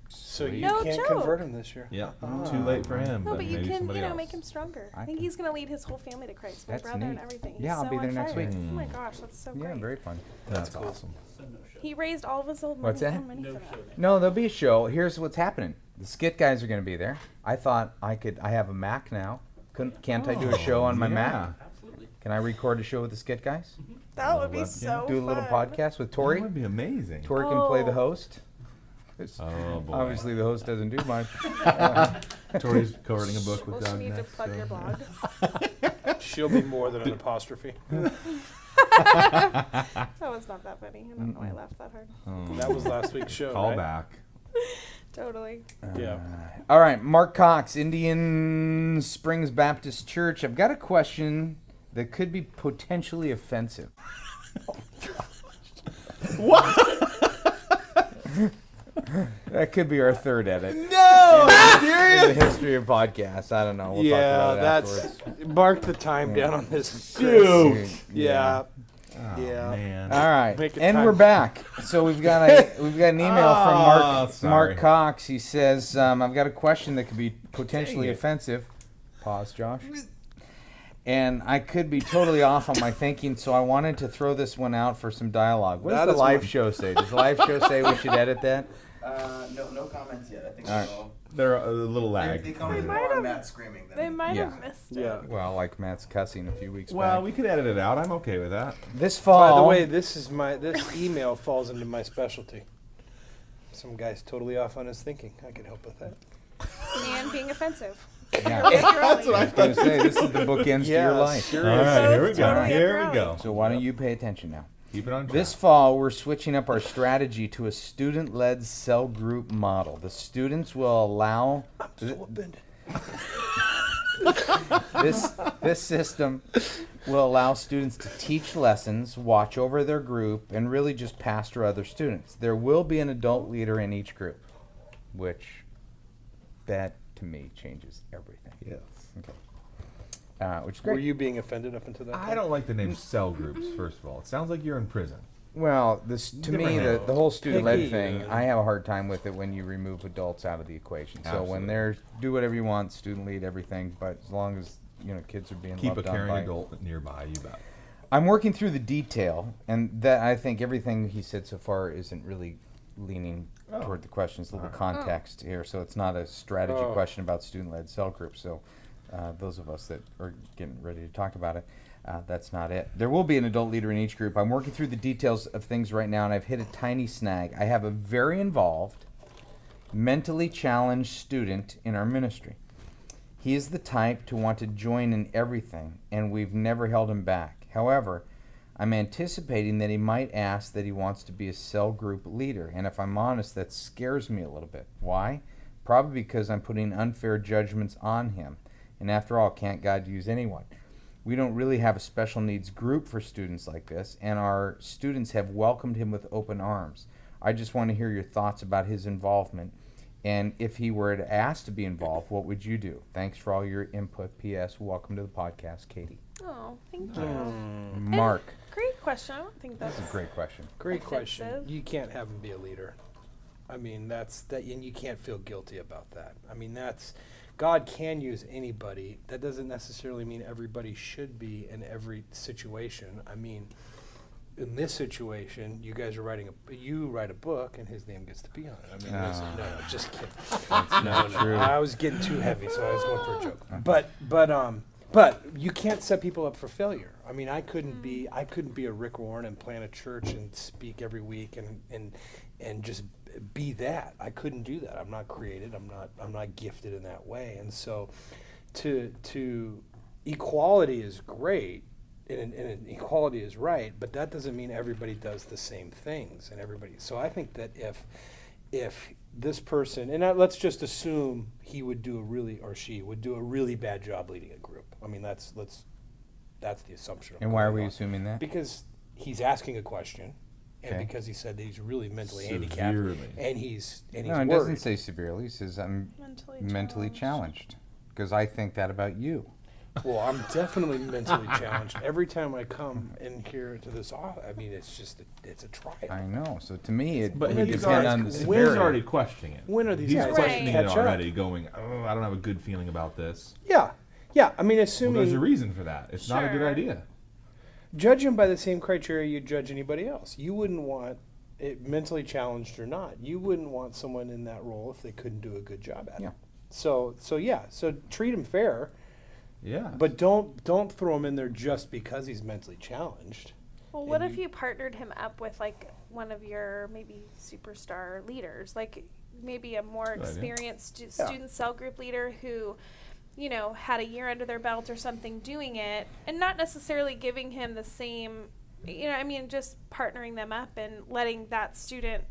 So you No can't joke. convert him this year. Yeah. Too late for him. No, but you maybe can, somebody else. make him stronger. I I think can- he's going to lead his whole family to Christ. My That's brother and neat. everything. Yeah, He's I'll so be there on next fire. week. Oh my gosh, that's so Yeah, great. very fun. That's awesome. He raised all of his old money. What's that? own money for that. No, there'll be a show. Here's what's happening. The skit guys are going to be there. I thought I have a Mac now. Can't I do a show on my Mac? Can I record a show with the skit guys? That would be webcam. so Do a little fun. podcast with That Tori? would be amazing. Tori can play the Oh. host. 'Cause Oh boy. obviously, the host doesn't do much. Tori's co-writing a book with Well, Doug you need to next. plug so- your blog. She'll be more than an apostrophe. That was not that funny. I don't know why I laughed that hard. That was last week's show. Call right? back. Totally. Yeah. All right, Mark Cox, Indian Springs Baptist Church. I've got a question that could be potentially offensive. That could be our third edit. No! In the history of podcasts. I don't know. We'll talk about it afterwards. mark the time down on this. Dude. Yeah. Oh, Yeah. man. All right, Make it and time. we're back. So we've got an email from Mark sorry. Cox. He says, "I've got a question that could be potentially offensive." Pause, Josh. And I could be totally off on my thinking, so I wanted to throw this one out for some dialogue. What That does the is live one. show say? Does the live show say we should edit that? No comments yet. I think All right. so. They're a little lag. They commented might more have- on Matt screaming than They might Yeah. have missed Yeah. it. Well, like Matt's cussing a few weeks Well, back. we could edit it out. I'm okay with that. This By fall. the way, this email falls into my specialty. Some guy's totally off on his thinking. I could help with that. And being offensive. yeah. That's I was going to say, this is the bookends to your life. Sure All is. right, here we go. Totally Here up we your go. So why don't you pay attention now? Keep it on track. This fall, we're switching up our strategy to a student-led cell group model. The students will allow So offended. this system will allow students to teach lessons, watch over their group, and really just pastor other students. There will be an adult leader in each group, which that to me changes everything. Yes. Which is Were great. you being offended up until that I point? don't like the name cell groups, first of all. It sounds like you're in prison. Well, this to me Different the whole student-led Picky, thing, I have a hard time with it when you remove adults out of the equation. So when they're do whatever you want, student lead everything, but as long as kids are being Keep a loved on caring by. adult nearby, you bet. I'm working through the detail, and that I think everything he said so far isn't really leaning toward the question. It's a little context here, so it's not a strategy Oh. question about student-led cell groups. So those of us that are getting ready to talk about it, that's not it. There will be an adult leader in each group. I'm working through the details of things right now, and I've hit a tiny snag. I have a very involved, mentally challenged student in our ministry. He is the type to want to join in everything, and we've never held him back. However, I'm anticipating that he might ask that he wants to be a cell group leader, and if I'm honest, that scares me a little bit. Why? Probably because I'm putting unfair judgments on him, and after all, can't God use anyone? We don't really have a special needs group for students like this, and our students have welcomed him with open arms. I just want to hear your thoughts about his involvement. And if he were to ask to be involved, what would you do? Thanks for all your input. P.S. Welcome to the podcast, Katie. Oh, thank you. Mark. Great question. I don't think that's That's a great question. Great question. offensive. You can't have him be a leader. I mean, and you can't feel guilty about that. I mean, God can use anybody. That doesn't necessarily mean everybody should be in every situation. I mean, in this situation, you guys are you write a book, and his name gets to be on it. I mean, no, just kidding. No, true. I was getting too heavy, so I was going for a joke. But you can't set people up for failure. I mean, I couldn't be a Rick Warren and plant a church and speak every week and just be that. I couldn't do that. I'm not created. I'm not gifted in that way. And so, to equality is great, and equality is right, but that doesn't mean everybody does the same things and everybody. So I think that if this person, and let's just assume he would do or she would do a really bad job leading a group. I mean, that's the assumption. And why are we assuming that? Because he's asking a question, and Okay. because he said that he's really mentally handicapped, Severely. and he's No, it worried. doesn't say severely. It says I'm Mentally mentally challenged. Because I think that about you. Well, I'm definitely mentally challenged every time I come in here to this office. I mean, it's a trial. I know. So to me, it But would he's depend already, on the he's severity. already questioning it. When are these He's guys questioning gonna it catch up? already, going, "Oh, I don't have a good feeling about this." Yeah. I mean, Well, assuming there's a reason for that. It's not a good Sure. idea. judge him by the same criteria you judge anybody else. You wouldn't want it mentally challenged or not. You wouldn't want someone in that role if they couldn't do a good job at Yeah. it. So treat him fair, Yeah. but don't throw him in there just because he's mentally challenged. Well, what And if you partnered him up with like one of your maybe superstar leaders, like maybe a more Good idea. experienced Yeah. student cell group leader who, had a year under their belt or something doing it, and not necessarily giving him the same, just partnering them up and letting that student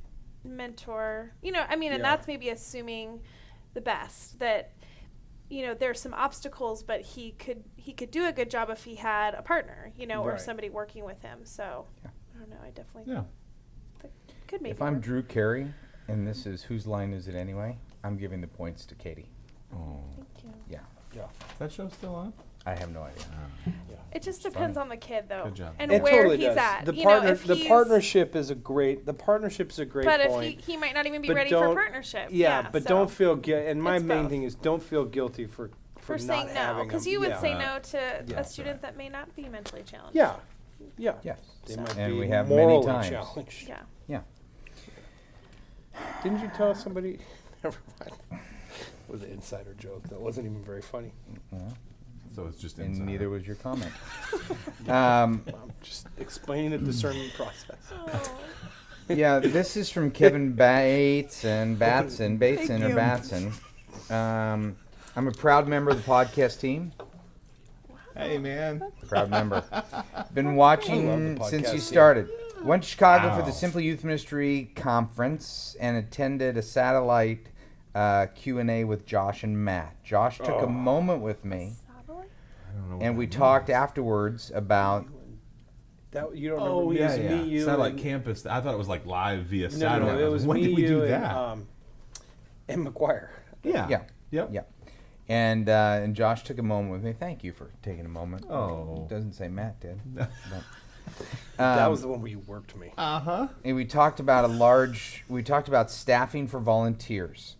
mentor, and Yeah. that's maybe assuming the best that. There's some obstacles, but he could do a good job if he had a partner, or Right. somebody working with him. So I don't know. I definitely Yeah. could maybe. If I'm work. Drew Carey, and this is whose line is it anyway, I'm giving the points to Katie. Oh. Thank you. Yeah. Is that show still on? I have no idea. It just depends on the kid, though, Good job. and It where totally he's does. at. The If the he's- partnership is a great But point. if he might not even be But ready for don't- partnership. Yeah, but so don't feel guilty. And my it's main both. thing is don't feel guilty for for not saying no, having because them. you would Yeah. say no to Yeah. a student that may not be mentally challenged. Yeah. Yes. They So- might And be we have many morally times. challenged. Yeah. Yeah. Didn't you tell somebody? Never mind. It was an insider joke that wasn't even very funny. So it's just And inside. neither was your comment. I'm just explaining the discernment process. Oh. Yeah, this is from Kevin Batson. I'm a proud member of the podcast team. Hey, man. Proud member. Been I love watching the since podcast you team. started. Went to Chicago for Wow. the Simple Youth Ministry conference and attended a satellite Q&A with Josh and Matt. Josh took a moment with me, Satellite? I don't know what and we that talked means. afterwards about. That you don't Oh, remember? yeah, It was yeah. me, you, Satellite and- campus. I thought it was like live via No, satellite. it was when me, did we you, do and, that? and McGuire. Yeah. Yeah. Yep. Yeah. And Josh took a moment with me. Thank you for taking a moment. Oh. It doesn't say Matt did. But, That was the one where you worked me. Uh-huh. and we talked about staffing for volunteers.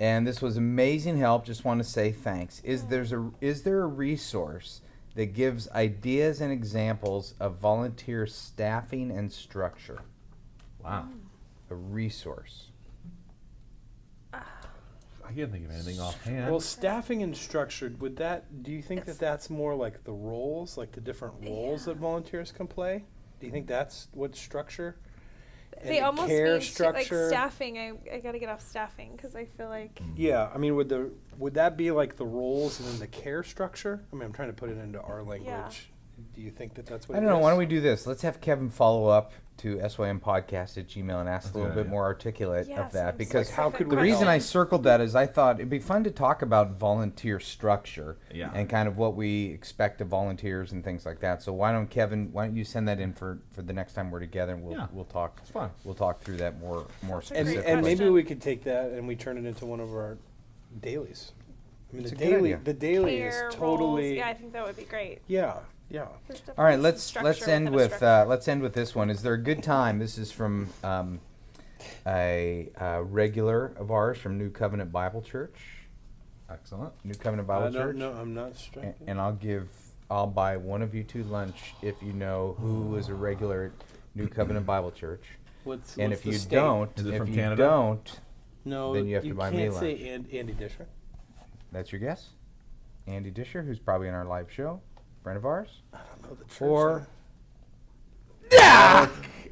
And this was amazing help. Just want to say thanks. Is there a resource that gives ideas and examples of volunteer staffing and structure? Wow. A resource. I can't think of anything offhand. Well, staffing and structured, do you think that that's more like the roles, like the different roles that volunteers can play? Do you think that's what structure? And They the almost care mean like structure? staffing. I got to get off staffing because I feel like Yeah, I mean, would that be like the roles and then the care structure? I mean, I'm trying to put it into our language. Do you think that that's what I don't know. Why don't we do this? Let's have Kevin follow up to sympodcast@gmail.com and ask That's a a little good bit idea. more articulate Yeah, of that, some because Like, how could the we reason help? I circled that is I thought it'd be fun to talk about volunteer structure Yeah. and kind of what we expect of volunteers and things like that. So why don't you send that in for the next time we're together, and Yeah. we'll talk. It's fun. We'll talk through that more That's a great specifically. And maybe question. we could take that and we turn it into one of our dailies. I mean, It's the a good daily, idea. the daily care is roles. totally. Yeah, I think that would be great. Yeah. There's All definitely right, some let's structure end within a with structure. let's end with this one. Is there a good time? This is from a regular of ours from New Covenant Bible Church. Excellent. New Covenant I Bible don't Church. know. I'm not striking. And I'll buy one of you two lunch if you know who is a regular at New Covenant Bible Church. What's And what's if the you state? don't, Is it if from you Canada? don't, No, then you have to buy me can't say Andy Disher. that's your guess. Andy Disher, who's probably in our live show, friend of our's. I don't know the church. Or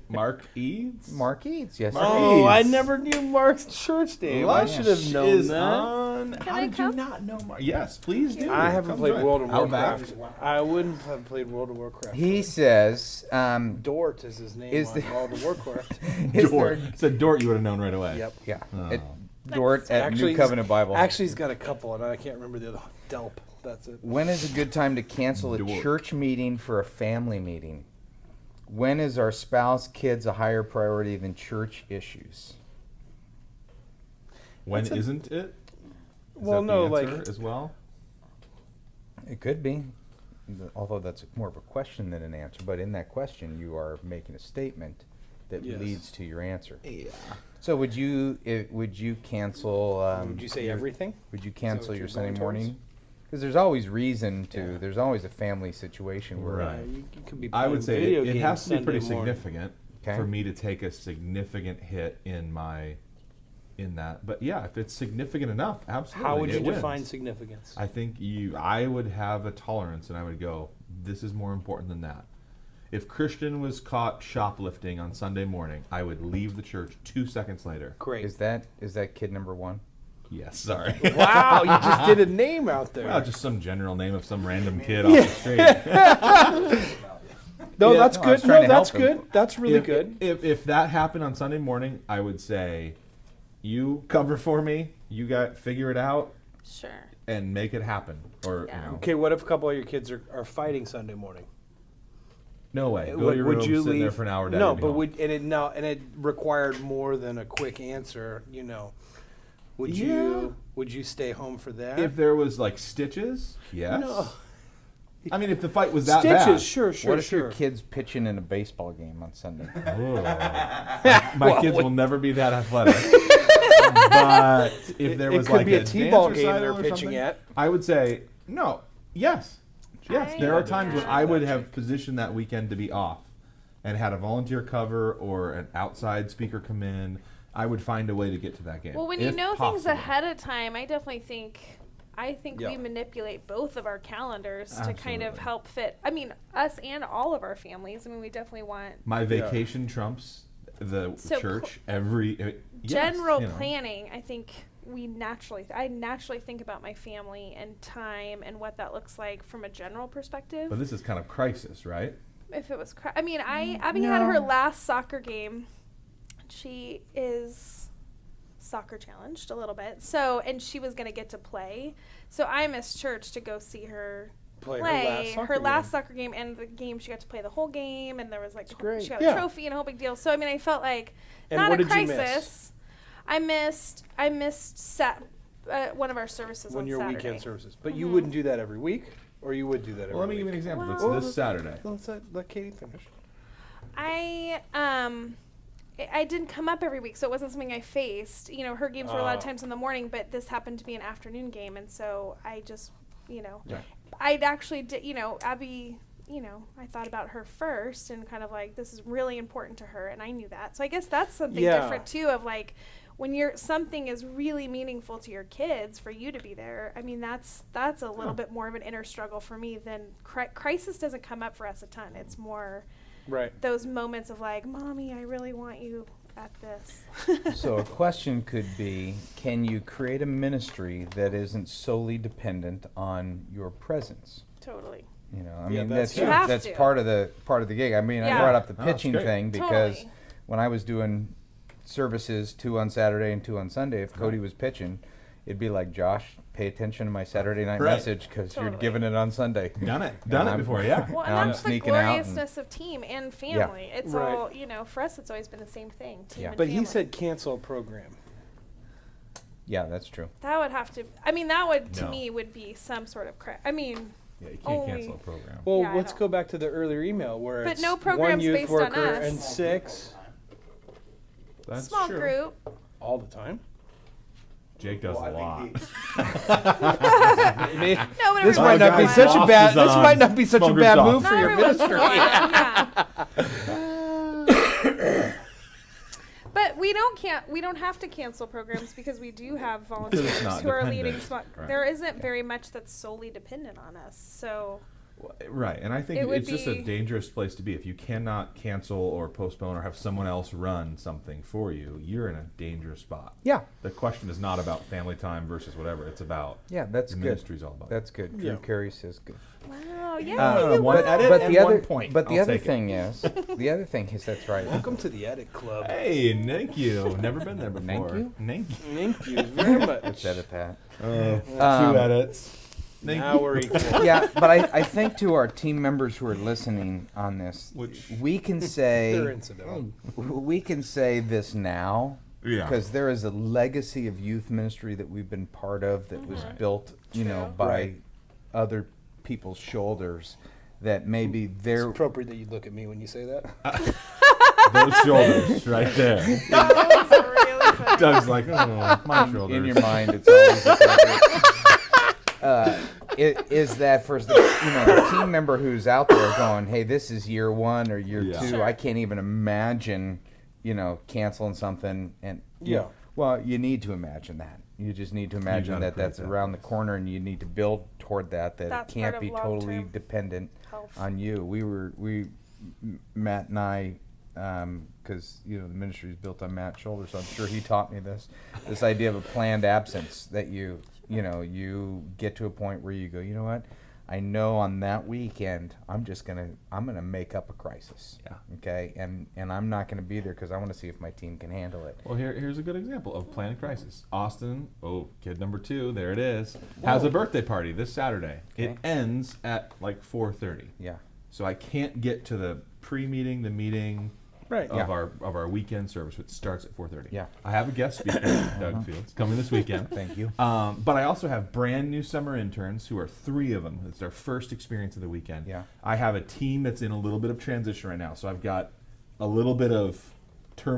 Mark Eads? Mark Eads, yes. Oh, I Eads. never knew Mark's church name. I should have known is that. on. How I did you come? not know Mark? Yes, please do. I haven't Come played join. World of Outback. Warcraft. I wouldn't have played World of Warcraft. He says, Dort is his name Is on the- World of Warcraft. is Dort. there- Said Dort, you would have known right away. Yep. yeah, Oh. at Dort at New he's- Covenant Bible. Actually, he's got a couple, and I can't remember the other one. Delp. That's it. When is a good time to cancel a Dort. church meeting for a family meeting? When is our spouse, kids a higher priority than church issues? When That's a- isn't it? Is Well, that no, the answer like- as well. It could be, although that's more of a question than an answer. But in that question, you are making a statement that Yes. leads to your answer. Yeah. So would you cancel? Would you say your- everything? Would you that cancel what your you're going Sunday towards? morning? Because there's always reason to. Yeah. There's always a family situation where. Right. You could be I would playing say video it games has to be pretty Sunday morning. significant Okay. for me to take a significant hit in that. But yeah, if it's significant enough, absolutely. How would you it wins. define significance? I think I would have a tolerance, and I would go, this is more important than that. If Christian was caught shoplifting on Sunday morning, I would leave the church 2 seconds later. Great. Is that kid number one? Yes, sorry. Wow, you just did a name out there. Well, just some general name of some random kid off the street. No, Yeah, that's no, I was good. trying No, to that's help him. good. That's really if, good. If that happened on Sunday morning, I would say, you cover for me. You figure it out Sure. and make it happen. Or Yeah. you know, Okay, what if a couple of your kids are fighting Sunday morning? no way. Go to your room, sit there for an hour. Dad No, will be but home. it required more than a quick answer. You know, would Yeah. you stay home for that? If there was like stitches, yes. No. I mean, if the fight was that Stitches, bad, sure. What if sure. your kid's pitching in a baseball game on Sunday? my kids will never be that athletic. But if there it was could like be a dance T-ball game recital they're or pitching something, at. I would say no. Yes. Yes. There are times when I would Yeah. have positioned that weekend to be off and had a volunteer cover or an outside speaker come in. I would find a way to get to that game. Well, when you if know things possible. ahead of time, I definitely think Yeah. we manipulate both of our calendars to kind of Absolutely. help fit. I mean, us and all of our families. I mean, we definitely want My vacation trumps the So church every yes, general you know. planning. I think I naturally think about my family and time and what that looks like from a general perspective. But this is kind of crisis, right? If it was, I mean, Abby had her last soccer game. She is soccer challenged a little bit, so and she was gonna get to play. So I missed church to go see her Play her last soccer game, and the game she got to play the whole game, and there was like great. she got Yeah. a trophy and a whole big deal. So I mean, I felt like And not what a did you crisis. I missed one of our services When on your Saturday. weekend services, but you wouldn't do that every week, or you would do that every Well, let me give week. you an example. Well- It's this Saturday. Let's let Katie finish. I didn't come up every week, so it wasn't something I faced. You know, her games were a lot of Oh. times in the morning, but this happened to be an afternoon game, and so I just, Yeah. I'd actually did, Abby, I thought about her first and kind of like, this is really important to her, and I knew that. So I guess that's something Yeah. different too, of like, when something is really meaningful to your kids, for you to be there. I mean, that's a little bit more of an inner struggle for me than crisis doesn't come up for us a ton. It's more Right. those moments of like, Mommy, I really want you at this. So a question could be, can you create a ministry that isn't solely dependent on your presence? Totally. You know, I Yeah, mean that's that's true. You have that's to. part of the gig. I mean, I Yeah. brought up the Oh, that's pitching great. thing because Totally. when I was doing services 2 on Saturday and 2 on Sunday, if Cody was pitching, it'd be like, Josh, pay attention to my Saturday night Right. message because you're Totally. giving it on Sunday. Done it And I'm- before, yeah. Well, And and I'm that's the sneaking out and- gloriousness of team and family. It's Right. all, for us, it's always been the same thing. Team Yeah. and But family. he said cancel a program. Yeah, that's true. that would have to. I mean, that would to No. me would be some sort of I mean, Yeah, you can't Only- cancel a program. Well, Yeah, I let's know. go back to the earlier email where But it's no one programs youth based on worker us. and 6 That's small true. group. all the time. Jake does Well, a I lot. think No, but This every might not be once in such a a while. bad. is This on. might not be such Small a group's bad off. move for Not your every once in a ministry. while, yeah. But we don't have to cancel programs because we do have volunteers not who are leading dependent. small. Right. There isn't very much that's solely dependent on us. So Right, and I think It would it's just a be- dangerous place to be. If you cannot cancel or postpone or have someone else run something for you, you're in a dangerous spot. Yeah. The question is not about family time versus whatever. It's about Yeah, that's the good. ministry's all about. That's good. Drew Yeah. Carey says good. Wow, yeah, you one were. edit and one point. But the I'll other take it. thing is, that's right. Welcome to the Edit Club. Hey, thank you. Never been there before. Thank you? Thank you. Thank you very much. Let's edit that. Two edits. Thank Now you. we're equal. Yeah, but I think to our team members who are listening on this, Which- we can They're say incidental. we can say this now. Yeah. Because there is a legacy of youth ministry that we've been part of that was built, you know, True. by Right. other people's shoulders. That maybe It's they're appropriate that you look at me when you say that. Those shoulders right there. That was really funny. Doug's like, oh, my shoulders. in your mind. It's always appropriate. Is that for the team member who's out there going, hey, this is year one or year Yeah. two. Sure. I can't even imagine, canceling something. And Yeah. well, you need to imagine that. You just need to imagine gotta that that's create that around the corner, and you need to build toward that. That That's it can't part be of totally long-term dependent health. on you. Matt and I, because the ministry is built on Matt's shoulders, so I'm sure he taught me this idea of a planned absence, that you get to a point where you go, you know what, I know on that weekend I'm gonna make up a crisis. Yeah. Okay, and I'm not gonna be there because I want to see if my team can handle it. Well, here's a good example of planned crisis. Austin, kid number 2, there it is, has a birthday party this Saturday. It Okay. ends at like 4:30. Yeah. So I can't get to the pre-meeting, the meeting Right. of Yeah. our weekend service, which starts at 4:30. Yeah. I have a guest speaker, Doug Fields, coming this weekend. Thank you. But I also have brand new summer interns who are 3 of them. It's their first experience of the weekend. Yeah. I have a team that's in a little bit of transition right now. So I've got a little bit of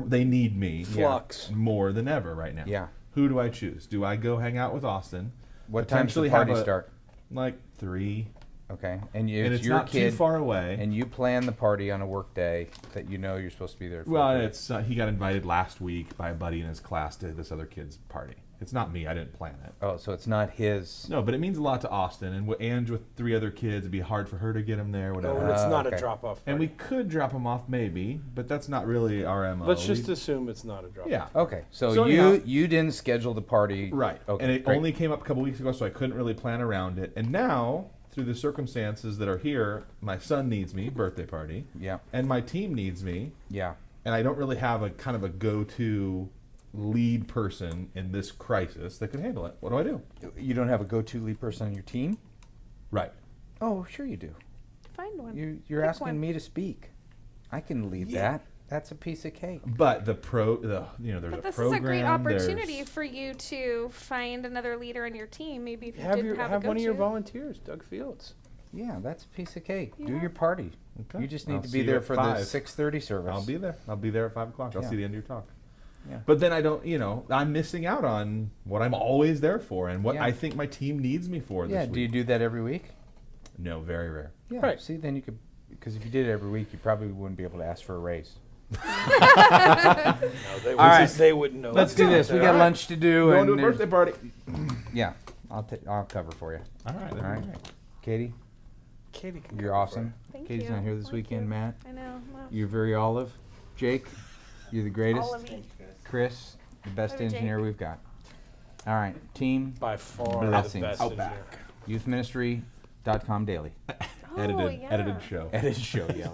they need me Flux. more than ever right now. Yeah. Who do I choose? Do I go hang out with Austin? What time's the Potentially party have a- start? Like 3. Okay, and And it's it's your not kid, too far away. and you plan the party on a work day that you're supposed to be there for. Well, it's he got invited last week by a buddy in his class to this other kid's party. It's not me. I didn't plan it. Oh, so it's not his. No, but it means a lot to Austin, and Ange with 3 other kids, it'd be hard for her to get him there, whatever. Oh, and it's not okay. a drop-off. And we party. could drop him off maybe, but that's not really our MO. Let's just We- assume it's not a drop-off. yeah. Okay, so So, you yeah. you didn't schedule the party. Right. Okay, And it great. only came up a couple weeks ago, so I couldn't really plan around it. And now, through the circumstances that are here, my son needs me, birthday party, Yeah, and my team needs me, yeah. and I don't really have a kind of a go-to lead person in this crisis that can handle it. What do I do? You don't have a go-to lead person on your team? Right. Oh, sure you do. Find one. You're Pick asking one. me to speak. I can lead that. That's a piece of cake. But there's But a this program. is a great opportunity there's- for you to find another leader on your team. Maybe if you Have didn't have a one of your go-to. volunteers, Doug Fields. Yeah, that's a piece of cake. Do Yeah. your party. Okay. You just need I'll to see be you there at for 5. the 6:30 service. I'll be there. I'll be there at 5 o'clock. I'll Yeah. see the end of your talk. Yeah. But then I don't, I'm missing out on what I'm always there for and what Yeah. I think my team needs me for Yeah. this Do you week. do that every week? No, very rare. Yeah. Right. See, then you could, because if you did it every week, you probably wouldn't be able to ask for a raise. No, they All right. they wouldn't know. Let's do this. We got lunch to do. Going and to a there's- birthday party. Yeah, I'll cover for you. All right. All right, Katie, Katie can you're cover awesome. Thank Katie's you. not here this Thank weekend. you. Matt, I know. Well, you're very olive. Jake, you're the greatest. all of you. Chris, the best Over engineer Jake. we've got. All right, team, for by far Blessings. the best Outback. engineer. youthministry.com daily. Oh, Edited yeah. show. Edit show, yeah.